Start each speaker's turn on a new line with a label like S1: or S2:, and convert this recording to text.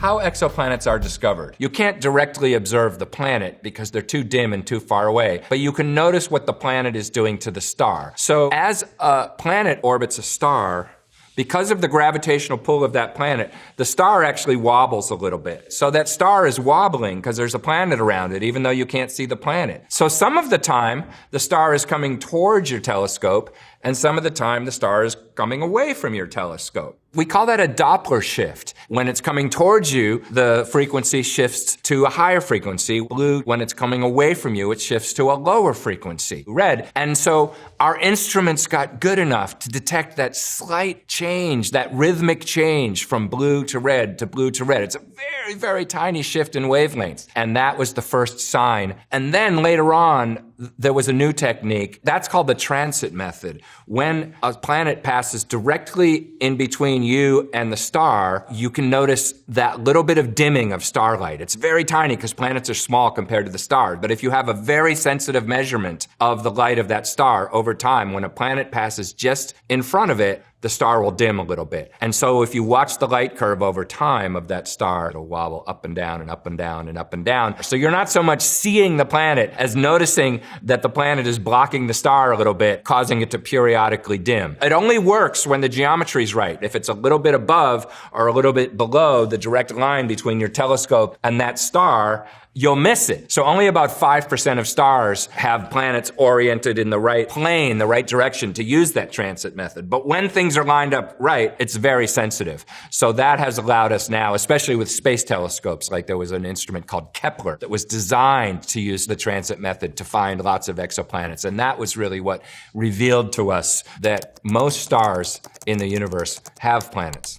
S1: how exoplanets are discovered. You can't directly observe the planet because they're too dim and too far away, but you can notice what the planet is doing to the star. So as a planet orbits a star, because of the gravitational pull of that planet, the star actually wobbles a little bit. So that star is wobbling because there's a planet around it, even though you can't see the planet. So some of the time, the star is coming towards your telescope, and some of the time, the star is coming away from your telescope. We call that a Doppler shift. When it's coming towards you, the frequency shifts to a higher frequency. Blue, when it's coming away from you, it shifts to a lower frequency, red. And so our instruments got good enough to detect that slight change, that rhythmic change from blue to red to blue to red. It's a very, very tiny shift in wavelengths. And that was the first sign. And then later on, there was a new technique. That's called the transit method. When a planet passes directly in between you and the star, you can notice that little bit of dimming of starlight. It's very tiny because planets are small compared to the stars. But if you have a very sensitive measurement of the light of that star over time, when a planet passes just in front of it, the star will dim a little bit. And so if you watch the light curve over time of that star, it'll wobble up and down and up and down and up and down. So you're not so much seeing the planet as noticing that the planet is blocking the star a little bit, causing it to periodically dim. It only works when the geometry is right. If it's a little bit above or a little bit below the direct line between your telescope and that star, you'll miss it. So only about 5% of stars have planets oriented in the right plane, the right direction to use that transit method. But when things are lined up right, it's very sensitive. So that has allowed us now, especially with space telescopes, like there was an instrument called Kepler that was designed to use the transit method to find lots of exoplanets. And that was really what revealed to us that most stars in the universe have planets.